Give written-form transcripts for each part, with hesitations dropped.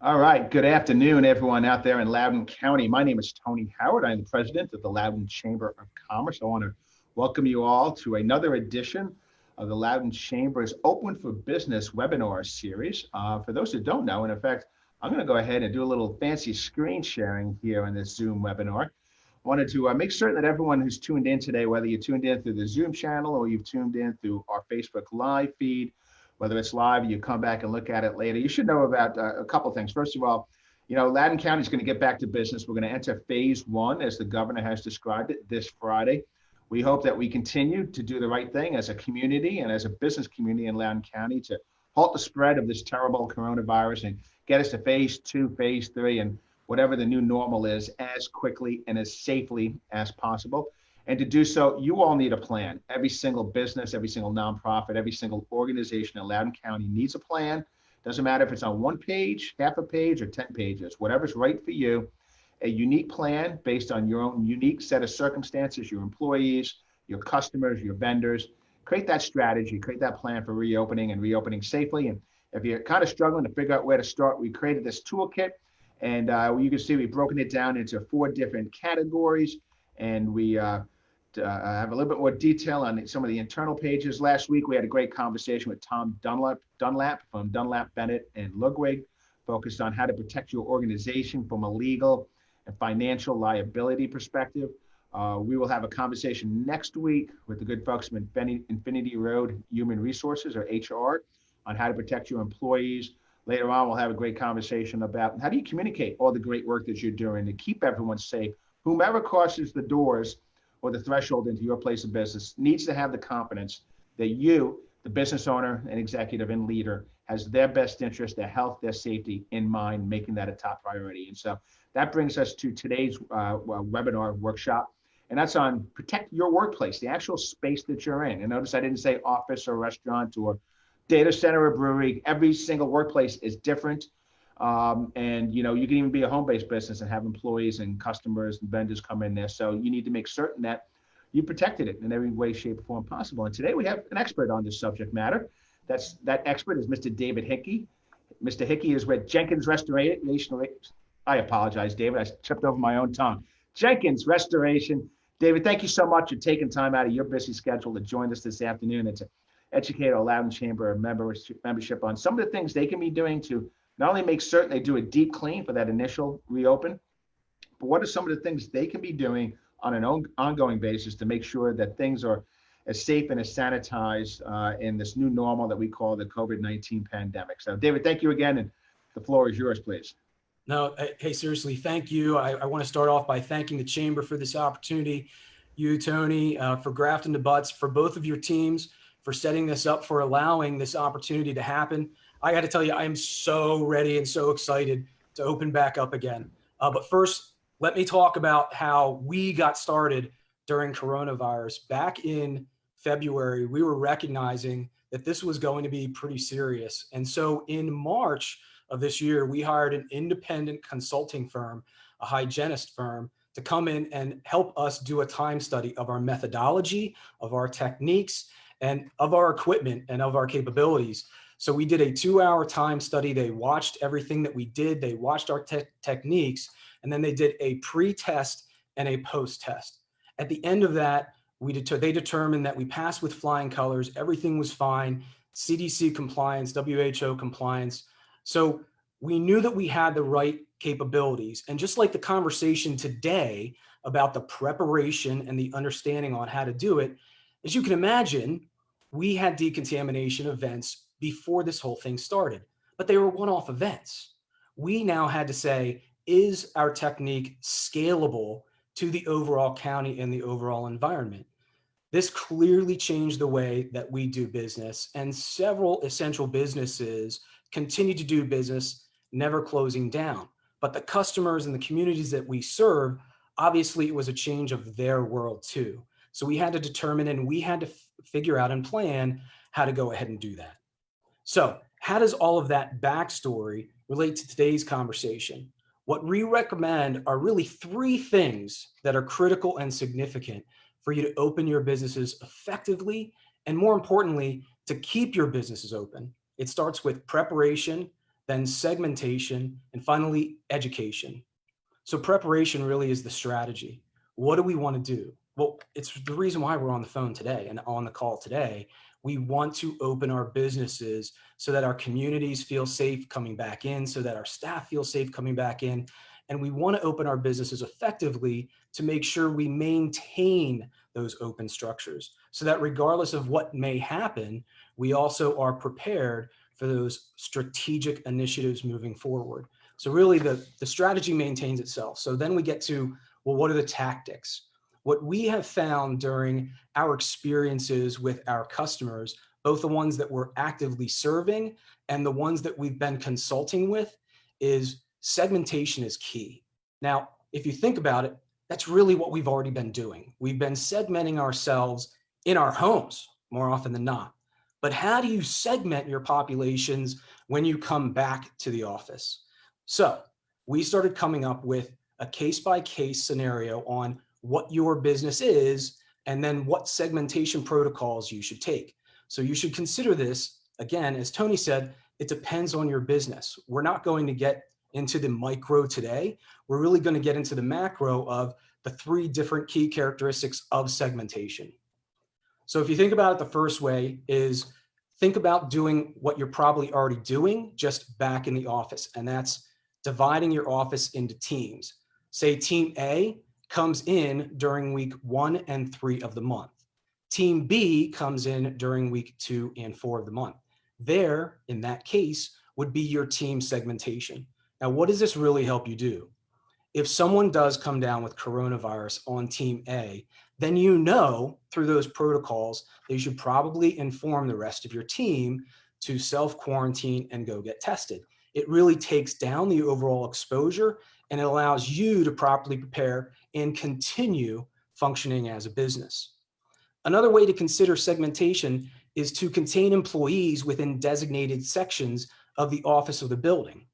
All right. Good afternoon, everyone out there in Loudoun County. My name is Tony Howard. I'm the president of the Loudoun Chamber of Commerce. I want to welcome you all to another edition of the Loudoun Chamber's Open for Business webinar series. For those who don't know, and in fact, I'm going to go ahead and do a little fancy screen sharing here in this Zoom webinar. I wanted to make certain that everyone who's tuned in today, whether you tuned in through the Zoom channel or you've tuned in through our Facebook Live feed, whether it's live, you come back and look at it later. You should know about a couple things. First of all, Loudoun County is going to get back to business. We're going to enter phase one, as the governor has described it, this Friday. We hope that we continue to do the right thing as a community and as a business community in Loudoun County to halt the spread of this terrible coronavirus and get us to phase two, phase three, and whatever the new normal is as quickly and as safely as possible. And to do so, you all need a plan. Every single business, every single nonprofit, every single organization in Loudoun County needs a plan. Doesn't matter if it's on one page, half a page, or 10 pages, whatever's right for you. A unique plan based on your own unique set of circumstances, your employees, your customers, your vendors. Create that strategy, create that plan for reopening and reopening safely. And if you're kind of struggling to figure out where to start, we created this toolkit. And you can see we've broken it down into 4 different categories. And we have a little bit more detail on some of the internal pages. Last week, we had a great conversation with Tom Dunlap from Dunlap, Bennett, and Ludwig, focused on how to protect your organization from a legal and financial liability perspective. We will have a conversation next week with the good folks from Infinity Road Human Resources, or HR, on how to protect your employees. Later on, we'll have a great conversation about how do you communicate all the great work that you're doing to keep everyone safe. Whomever crosses the doors or the threshold into your place of business needs to have the confidence that you, the business owner and executive and leader, has their best interest, their health, their safety in mind, making that a top priority. And so that brings us to today's webinar workshop, and that's on protect your workplace, the actual space that you're in. And notice I didn't say office or restaurant or data center or brewery. Every single workplace is different. And you can even be a home-based business and have employees and customers and vendors come in there. So you need to make certain that you protected it in every way, shape, or form possible. And today we have an expert on this subject matter. That expert is Mr. David Hickey. Mr. Hickey is with Jenkins Restoration. I apologize, David. I tripped over my own tongue. Jenkins Restoration. David, thank you so much for taking time out of your busy schedule to join us this afternoon and to educate our Loudon Chamber membership on some of the things they can be doing to not only make certain they do a deep clean for that initial reopen, but what are some of the things they can be doing on an ongoing basis to make sure that things are as safe and as sanitized in this new normal that we call the COVID-19 pandemic. So David, thank you again, and the floor is yours, please. No, hey, seriously, thank you. I want to start off by thanking the Chamber for this opportunity, you, Tony, for grafting the butts, for both of your teams, for setting this up, for allowing this opportunity to happen. I got to tell you, I am so ready and so excited to open back up again. But first, let me talk about how we got started during coronavirus. Back in February, we were recognizing that this was going to be pretty serious. And so in March of this year, we hired an independent consulting firm, a hygienist firm, to come in and help us do a time study of our methodology, of our techniques, and of our equipment and of our capabilities. So we did a 2-hour time study. They watched everything that we did. They watched our techniques, and then they did a pre-test and a post-test. At the end of that, they determined that we passed with flying colors. Everything was fine. CDC compliance, WHO compliance. So we knew that we had the right capabilities. And just like the conversation today about the preparation and the understanding on how to do it, as you can imagine, we had decontamination events before this whole thing started, but they were one-off events. We now had to say, is our technique scalable to the overall county and the overall environment? This clearly changed the way that we do business, and several essential businesses continue to do business, never closing down. But the customers and the communities that we serve, obviously it was a change of their world too. So we had to determine, and we had to figure out and plan how to go ahead and do that. So how does all of that backstory relate to today's conversation? What we recommend are really 3 things that are critical and significant for you to open your businesses effectively, and more importantly, to keep your businesses open. It starts with preparation, then segmentation, and finally education. So preparation really is the strategy. What do we want to do? Well, it's the reason why we're on the phone today and on the call today. We want to open our businesses so that our communities feel safe coming back in, so that our staff feel safe coming back in. And we want to open our businesses effectively to make sure we maintain those open structures so that regardless of what may happen, we also are prepared for those strategic initiatives moving forward. So really the strategy maintains itself. So then we get to, well, what are the tactics? What we have found during our experiences with our customers, both the ones that we're actively serving and the ones that we've been consulting with, is segmentation is key. Now, if you think about it, that's really what we've already been doing. We've been segmenting ourselves in our homes more often than not. But how do you segment your populations when you come back to the office? So we started coming up with a case-by-case scenario on what your business is and then what segmentation protocols you should take. So you should consider this, again, as Tony said, it depends on your business. We're not going to get into the micro today. We're really going to get into the macro of the 3 different key characteristics of segmentation. So if you think about it, the first way is think about doing what you're probably already doing just back in the office, and that's dividing your office into teams. Say team A comes in during week 1 and 3 of the month. Team B comes in during week 2 and 4 of the month. There, in that case, would be your team segmentation. Now, what does this really help you do? If someone does come down with coronavirus on team A, then you know through those protocols that you should probably inform the rest of your team to self-quarantine and go get tested. It really takes down the overall exposure and it allows you to properly prepare and continue functioning as a business. Another way to consider segmentation is to contain employees within designated sections of the office or the building.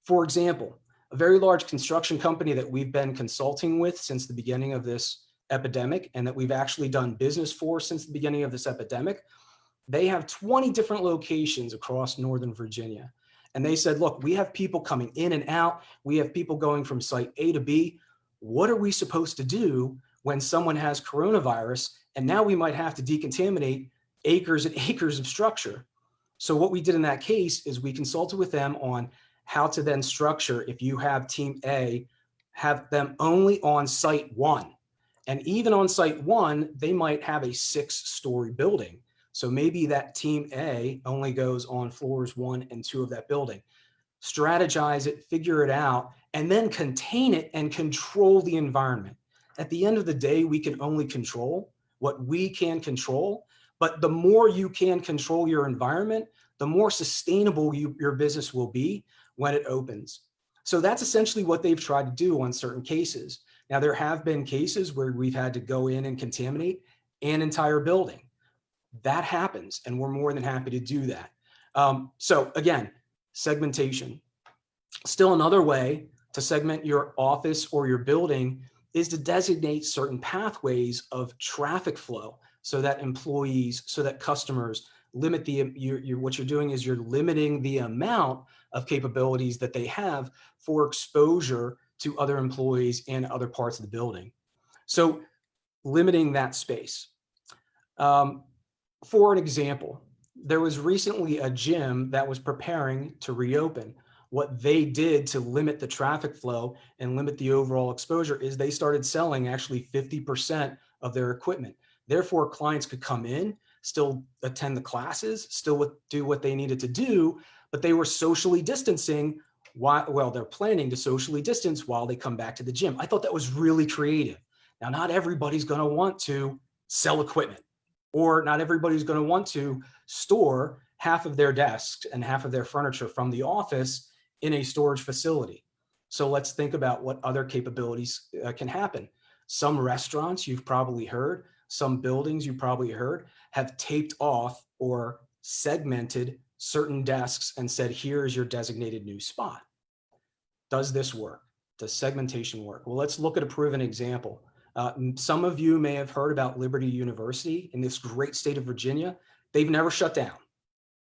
For example, a very large construction company that we've been consulting with since the beginning of this epidemic and that we've actually done business for since the beginning of this epidemic, they have 20 different locations across Northern Virginia. And they said, look, we have people coming in and out. We have people going from site A to B. What are we supposed to do when someone has coronavirus? And now we might have to decontaminate acres and acres of structure. So what we did in that case is we consulted with them on how to then structure, if you have team A, have them only on site 1. And even on site 1, they might have a 6-story building. So maybe that team A only goes on floors 1 and 2 of that building. Strategize it, figure it out, and then contain it and control the environment. At the end of the day, we can only control what we can control, but the more you can control your environment, the more sustainable your business will be when it opens. So that's essentially what they've tried to do on certain cases. Now, there have been cases where we've had to go in and contaminate an entire building. That happens, and we're more than happy to do that. So again, segmentation. Still another way to segment your office or your building is to designate certain pathways of traffic flow so that employees, so that customers limit what you're doing is you're limiting the amount of capabilities that they have for exposure to other employees and other parts of the building. So limiting that space. For an example, there was recently a gym that was preparing to reopen. What they did to limit the traffic flow and limit the overall exposure is they started selling actually 50% of their equipment. Therefore, clients could come in, still attend the classes, still do what they needed to do, but they were socially distancing while they're planning to socially distance while they come back to the gym. I thought that was really creative. Now, not everybody's going to want to sell equipment, or not everybody's going to want to store half of their desks and half of their furniture from the office in a storage facility. So let's think about what other capabilities can happen. Some restaurants, you've probably heard, some buildings you've probably heard, have taped off or segmented certain desks and said, here's your designated new spot. Does this work? Does segmentation work? Well, let's look at a proven example. Some of you may have heard about Liberty University in this great state of Virginia. They've never shut down.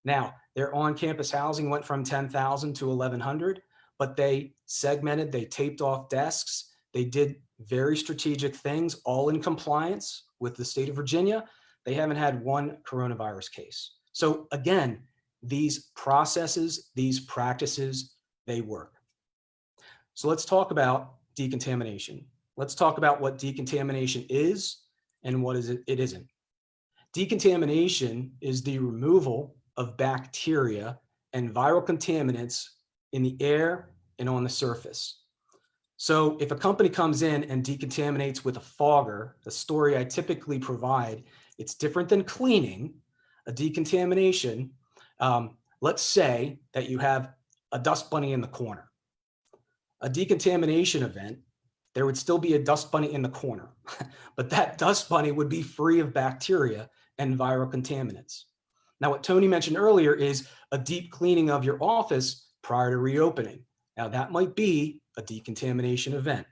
Now, Their on-campus housing went from 10,000 to 1,100, but they segmented, they taped off desks, they did very strategic things, all in compliance with the state of Virginia. They haven't had one coronavirus case. So again, these processes, these practices, they work. So let's talk about decontamination. Let's talk about what decontamination is and what it isn't. Decontamination is the removal of bacteria and viral contaminants in the air and on the surface. So if a company comes in and decontaminates with a fogger, the story I typically provide, it's different than cleaning. A decontamination, let's say that you have a dust bunny in the corner. A decontamination event, there would still be a dust bunny in the corner, but that dust bunny would be free of bacteria and viral contaminants. Now, what Tony mentioned earlier is a deep cleaning of your office prior to reopening. Now, that might be a decontamination event.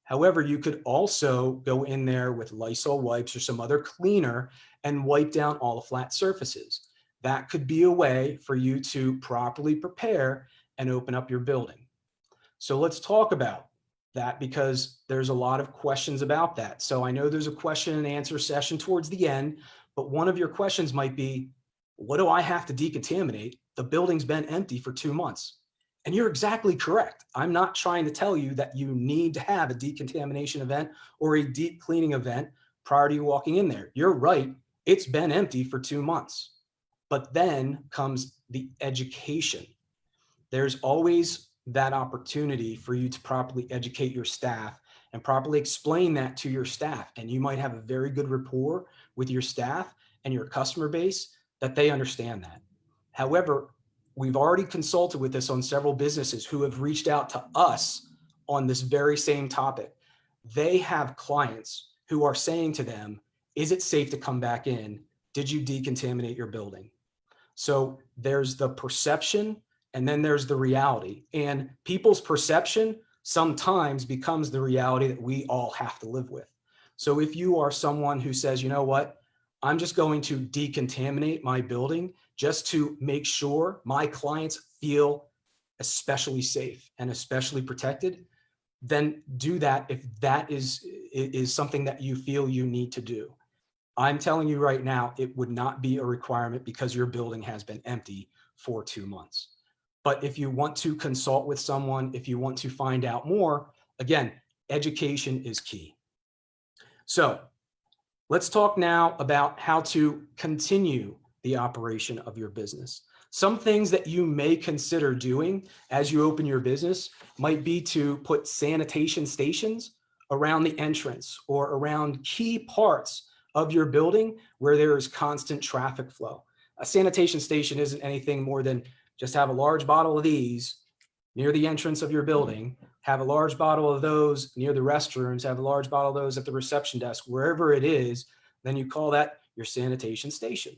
However, you could also go in there with Lysol wipes or some other cleaner and wipe down all the flat surfaces. That could be a way for you to properly prepare and open up your building. So let's talk about that, because there's a lot of questions about that. So I know there's a question and answer session towards the end, but one of your questions might be, what do I have to decontaminate? The building's been empty for 2 months. And you're exactly correct. I'm not trying to tell you that you need to have a decontamination event or a deep cleaning event prior to you walking in there. You're right. It's been empty for 2 months. But then comes the education. There's always that opportunity for you to properly educate your staff and properly explain that to your staff. And you might have a very good rapport with your staff and your customer base that they understand that. However, we've already consulted with this on several businesses who have reached out to us on this very same topic. They have clients who are saying to them, is it safe to come back in? Did you decontaminate your building? So there's the perception and then there's the reality. And people's perception sometimes becomes the reality that we all have to live with. So if you are someone who says, you know what, I'm just going to decontaminate my building just to make sure my clients feel especially safe and especially protected, then do that if that is something that you feel you need to do. I'm telling you right now, it would not be a requirement because your building has been empty for 2 months. But if you want to consult with someone, if you want to find out more, again, education is key. So let's talk now about how to continue the operation of your business. Some things that you may consider doing as you open your business might be to put sanitation stations around the entrance or around key parts of your building where there is constant traffic flow. A sanitation station isn't anything more than just have a large bottle of these near the entrance of your building, have a large bottle of those near the restrooms, have a large bottle of those at the reception desk, wherever it is, then you call that your sanitation station.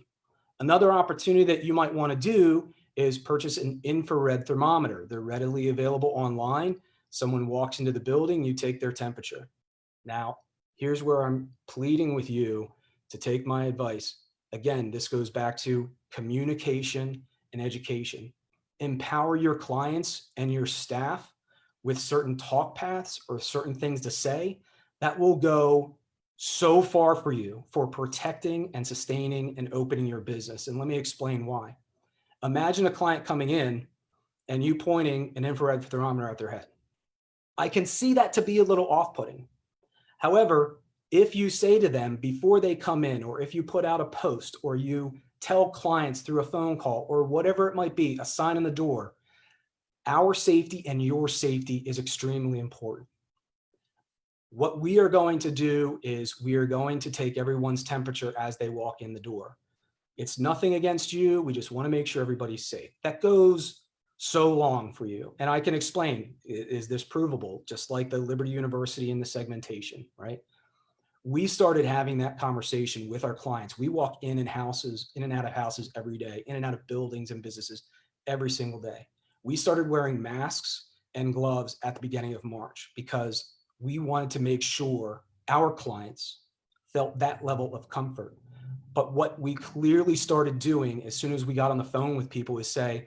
Another opportunity that you might want to do is purchase an infrared thermometer. They're readily available online. Someone walks into the building, you take their temperature. Now, here's where I'm pleading with you to take my advice. Again, this goes back to communication and education. Empower your clients and your staff with certain talk paths or certain things to say that will go so far for you for protecting and sustaining and opening your business. And let me explain why. Imagine a client coming in and you pointing an infrared thermometer at their head. I can see that to be a little off-putting. However, if you say to them before they come in, or if you put out a post, or you tell clients through a phone call, or whatever it might be, a sign on the door, our safety and your safety is extremely important. What we are going to do is we are going to take everyone's temperature as they walk in the door. It's nothing against you. We just want to make sure everybody's safe. That goes so long for you. And I can explain, is this provable? Just like the Liberty University and the segmentation, right? We started having that conversation with our clients. We walk in and out of houses every day, in and out of buildings and businesses every single day. We started wearing masks and gloves at the beginning of March because we wanted to make sure our clients felt that level of comfort. But what we clearly started doing as soon as we got on the phone with people is say,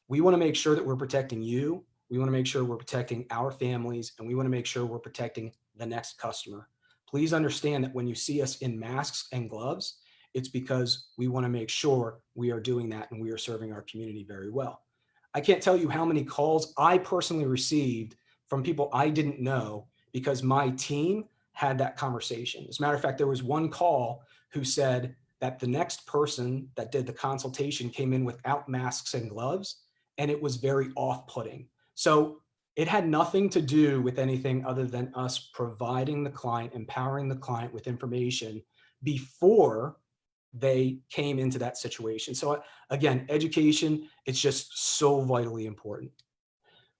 we want to make sure that we're protecting you. We want to make sure we're protecting our families, and we want to make sure we're protecting the next customer. Please understand that when you see us in masks and gloves, it's because we want to make sure we are doing that and we are serving our community very well. I can't tell you how many calls I personally received from people I didn't know because my team had that conversation. As a matter of fact, there was one call who said that the next person that did the consultation came in without masks and gloves, and it was very off-putting. So it had nothing to do with anything other than us providing the client, empowering the client with information before they came into that situation. So again, education, it's just so vitally important.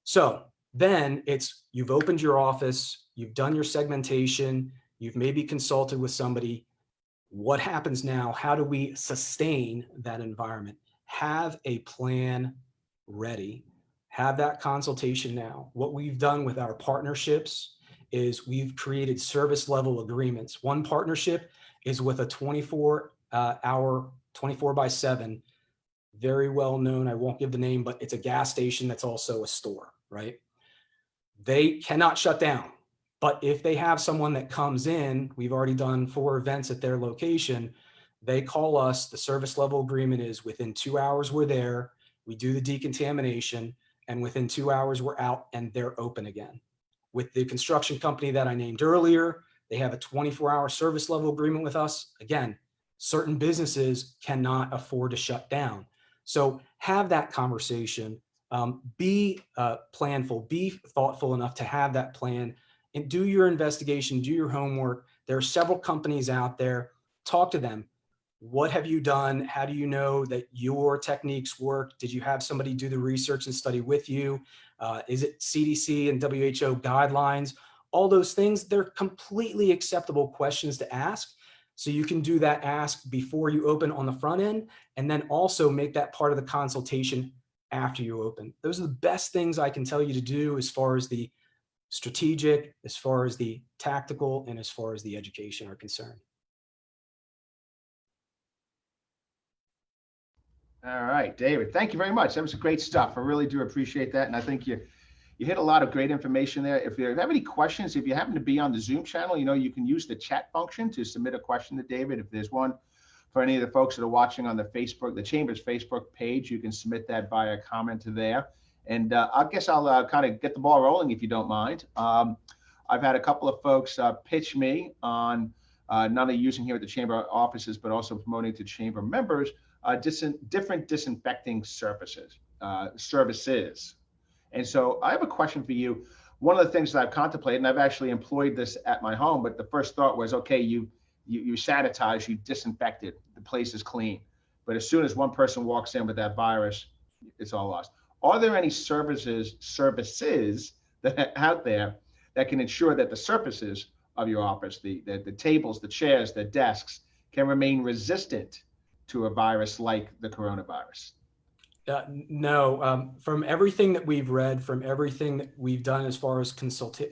So then it's, you've opened your office, you've done your segmentation, you've maybe consulted with somebody. What happens now? How do we sustain that environment? Have a plan ready. Have that consultation now. What we've done with our partnerships is we've created service level agreements. One partnership is with a 24-hour, 24/7, very well known, I won't give the name, but it's a gas station that's also a store, right? They cannot shut down. But if they have someone that comes in, we've already done 4 events at their location, they call us, the service level agreement is within 2 hours we're there, we do the decontamination, and within 2 hours we're out and they're open again. With the construction company that I named earlier, they have a 24-hour service level agreement with us. Again, certain businesses cannot afford to shut down. So have that conversation, be planful, be thoughtful enough to have that plan, and do your investigation, do your homework. There are several companies out there. Talk to them. What have you done? How do you know that your techniques work? Did you have somebody do the research and study with you? Is it CDC and WHO guidelines? All those things, they're completely acceptable questions to ask. So you can do that ask before you open on the front end, and then also make that part of the consultation after you open. Those are the best things I can tell you to do as far as the strategic, as far as the tactical, and as far as the education are concerned. All right, David, thank you very much. That was great stuff. I really do appreciate that. And I think you hit a lot of great information there. If you have any questions, if you happen to be on the Zoom channel, you can use the chat function to submit a question to David. If there's one for any of the folks that are watching on the Chamber's Facebook page, you can submit that via comment to there. And I guess I'll kind of get the ball rolling if you don't mind. I've had a couple of folks pitch me on not only using here at the Chamber offices, but also promoting to Chamber members different disinfecting services. And so I have a question for you. One of the things that I've contemplated, and I've actually employed this at my home, but the first thought was, okay, you sanitize, you disinfect it, the place is clean. But as soon as one person walks in with that virus, it's all lost. Are there any services that are out there that can ensure that the surfaces of your office, the tables, the chairs, the desks, can remain resistant to a virus like the coronavirus? No, from everything that we've read, from everything that we've done as far as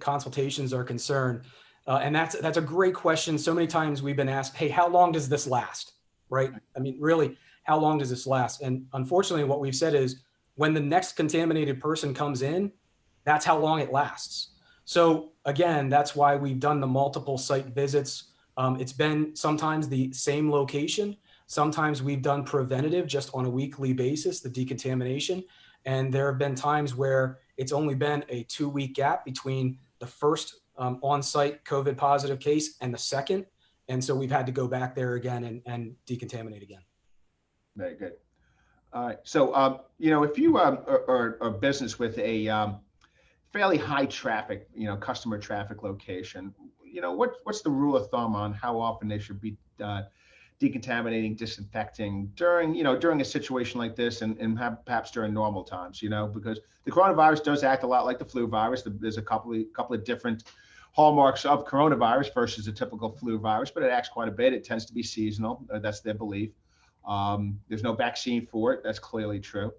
consultations are concerned, and that's a great question. So many times we've been asked, hey, how long does this last? Right? I mean, really, how long does this last? And unfortunately, what we've said is when the next contaminated person comes in, that's how long it lasts. So again, that's why we've done the multiple site visits. It's been sometimes the same location. Sometimes we've done preventative just on a weekly basis, the decontamination. And there have been times where it's only been a 2-week gap between the first on-site COVID positive case and the second. And so we've had to go back there again and decontaminate again. Very good. All right. So, if you are a business with a fairly high traffic, customer traffic location, what's the rule of thumb on how often they should be decontaminating, disinfecting during a situation like this, and perhaps during normal times, because the coronavirus does act a lot like the flu virus. There's a couple of different hallmarks of coronavirus versus a typical flu virus, but it acts quite a bit. It tends to be seasonal. That's their belief. There's no vaccine for it. That's clearly true.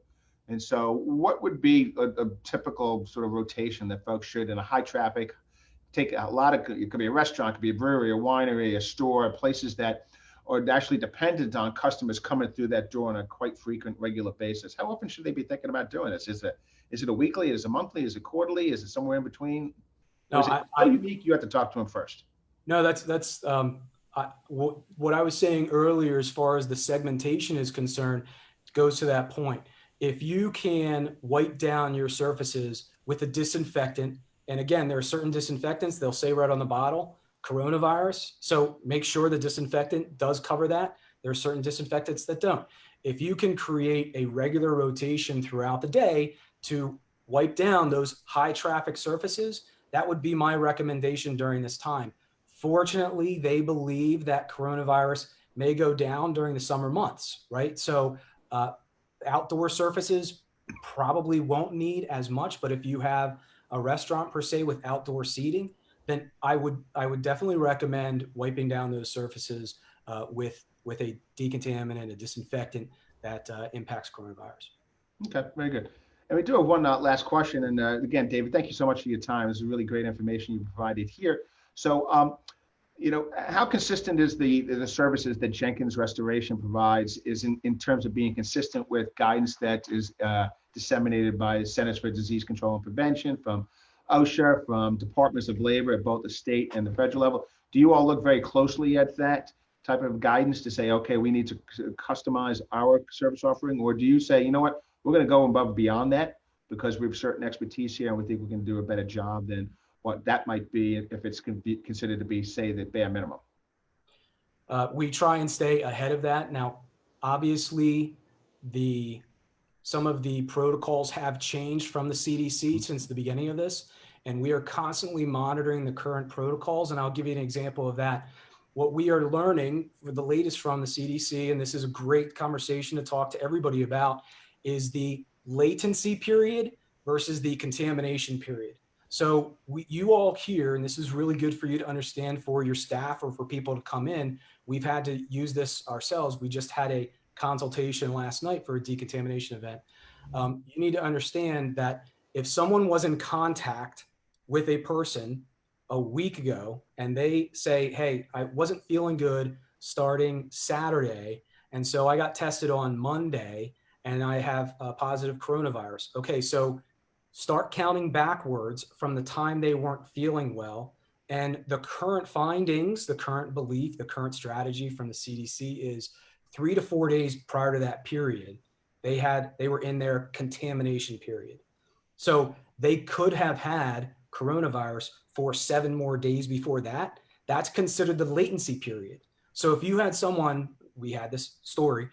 And so what would be a typical sort of rotation that folks should, in a high traffic, take a lot of, it could be a restaurant, it could be a brewery, a winery, a store, places that or actually dependent on customers coming through that door on a quite frequent, regular basis. How often should they be thinking about doing this? Is it a weekly? Is it monthly? Is it quarterly? Is it somewhere in between? Or No, is it so unique you have to talk to them first? no, what I was saying earlier, as far as the segmentation is concerned, goes to that point. If you can wipe down your surfaces with a disinfectant, and again, there are certain disinfectants, they'll say right on the bottle, coronavirus. So make sure the disinfectant does cover that. There are certain disinfectants that don't. If you can create a regular rotation throughout the day to wipe down those high traffic surfaces, that would be my recommendation during this time. Fortunately, they believe that coronavirus may go down during the summer months, right? So outdoor surfaces probably won't need as much, but if you have a restaurant per se with outdoor seating, then I would definitely recommend wiping down those surfaces with a decontaminant, a disinfectant that impacts coronavirus. Okay, very good. And we do have one last question. And again, David, thank you so much for your time. This is really great information you provided here. So, how consistent is the services that Jenkins Restoration provides is in terms of being consistent with guidance that is disseminated by Centers for Disease Control and Prevention, from OSHA, from Departments of Labor at both the state and the federal level? Do you all look very closely at that type of guidance to say, okay, we need to customize our service offering? Or do you say, you know what, we're going to go above and beyond that because we have certain expertise here and we think we can do a better job than what that might be if it's considered to be, say, the bare minimum? We try and stay ahead of that. Now, obviously, some of the protocols have changed from the CDC since the beginning of this, and we are constantly monitoring the current protocols. And I'll give you an example of that. What we are learning with the latest from the CDC, and this is a great conversation to talk to everybody about, is the latency period versus the contamination period. So you all here, and this is really good for you to understand for your staff or for people to come in. We've had to use this ourselves. We just had a consultation last night for a decontamination event. You need to understand that if someone was in contact with a person a week ago and they say, hey, I wasn't feeling good starting Saturday, and so I got tested on Monday and I have a positive coronavirus. Okay, so start counting backwards from the time they weren't feeling well. And the current findings, the current belief, the current strategy from the CDC is 3 to 4 days prior to that period, they were in their contamination period. So they could have had coronavirus for 7 more days before that. That's considered the latency period. So if you had someone, we had this story,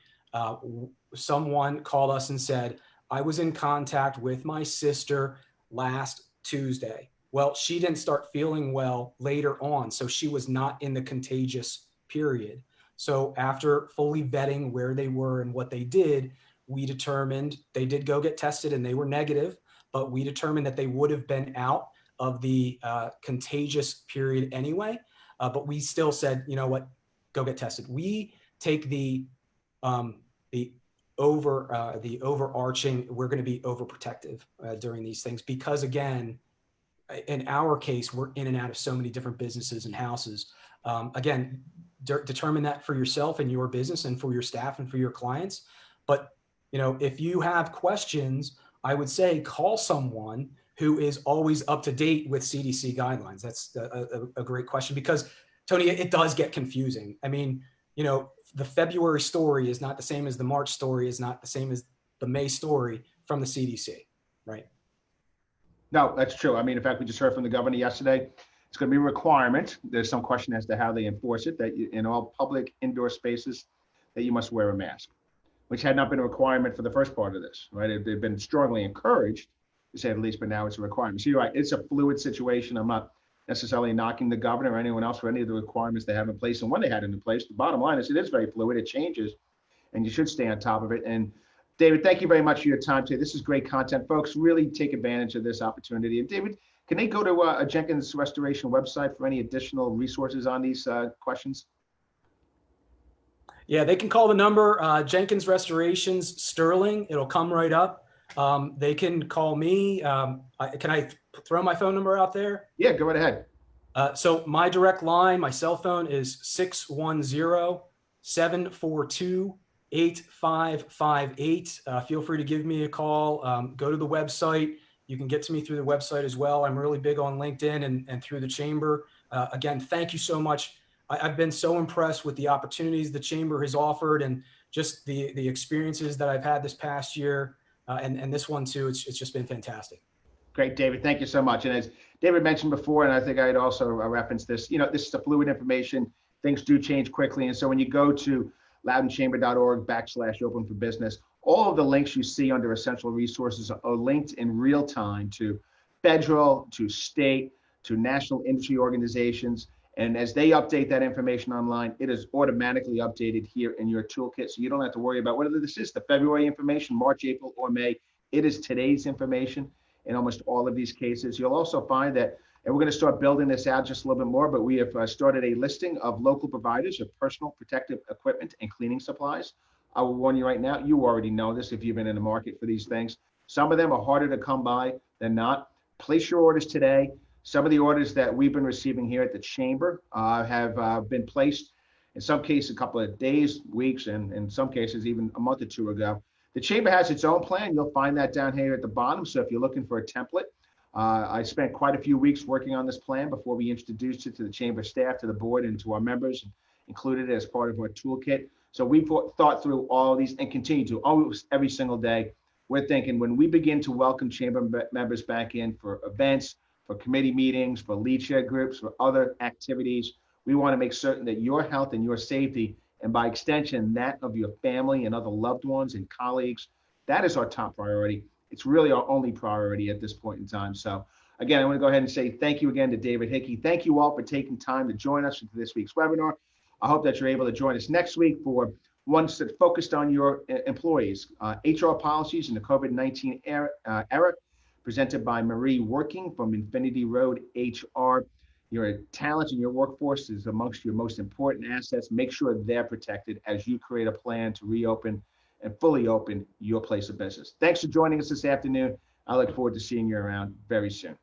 someone called us and said, I was in contact with my sister last Tuesday. Well, she didn't start feeling well later on, so she was not in the contagious period. So after fully vetting where they were and what they did, we determined they did go get tested and they were negative, but we determined that they would have been out of the contagious period anyway. But we still said, you know what, go get tested. We take the overarching, we're going to be overprotective during these things because, again, in our case, we're in and out of so many different businesses and houses. Again, determine that for yourself and your business and for your staff and for your clients. But, if you have questions, I would say call someone who is always up to date with CDC guidelines. That's a great question because, Tony, it does get confusing. I mean, the February story is not the same as the March story, is not the same as the May story from the CDC, right? No, that's true. I mean, in fact, we just heard from the governor yesterday. It's going to be a requirement. There's some question as to how they enforce it, that in all public indoor spaces that you must wear a mask, which had not been a requirement for the first part of this, right? They've been strongly encouraged, to say the least, but now it's a requirement. So you're right, it's a fluid situation. I'm not necessarily knocking the governor or anyone else for any of the requirements they have in place and when they had it in place. The bottom line is it is very fluid, it changes, and you should stay on top of it. And David, thank you very much for your time today. This is great content. Folks, really take advantage of this opportunity. And David, can they go to a Jenkins Restoration website for any additional resources on these questions? Yeah, they can call the number Jenkins Restorations Sterling. It'll come right up. They can call me. Can I throw my phone number out there? Yeah, go right ahead. So my direct line, my cell phone is 610 742-8558. Feel free to give me a call. Go to the website. You can get to me through the website as well. I'm really big on LinkedIn and through the chamber. Again, thank you so much. I've been so impressed with the opportunities the chamber has offered and just the experiences that I've had this past year and this one too. It's just been fantastic. Great, David. Thank you so much. And as David mentioned before, and I think I'd also reference this, this is a fluid information. Things do change quickly. And so when you go to loudonchamber.org/open for business, all of the links you see under essential resources are linked in real time to federal, to state, to national industry organizations. And as they update that information online, it is automatically updated here in your toolkit. So you don't have to worry about whether this is the February information, March, April, or May. It is today's information in almost all of these cases. You'll also find that, and we're going to start building this out just a little bit more, but we have started a listing of local providers of personal protective equipment and cleaning supplies. I will warn you right now, you already know this if you've been in the market for these things. Some of them are harder to come by than not. Place your orders today. Some of the orders that we've been receiving here at the chamber have been placed, in some cases, a couple of days, weeks, and in some cases, even a month or two ago. The chamber has its own plan. You'll find that down here at the bottom. So if you're looking for a template, I spent quite a few weeks working on this plan before we introduced it to the chamber staff, to the board, and to our members, and included it as part of our toolkit. So we thought through all of these and continue to almost every single day. We're thinking when we begin to welcome chamber members back in for events, for committee meetings, for lead share groups, for other activities, we want to make certain that your health and your safety, and by extension, that of your family and other loved ones and colleagues, that is our top priority. It's really our only priority at this point in time. So again, I want to go ahead and say thank you again to David Hickey. Thank you all for taking time to join us for this week's webinar. I hope that you're able to join us next week for one that's focused on your employees, HR policies in the COVID-19 era, presented by Marie Working from Infinity Road HR. Your talent in your workforce is amongst your most important assets. Make sure they're protected as you create a plan to reopen and fully open your place of business. Thanks for joining us this afternoon. I look forward to seeing you around very soon.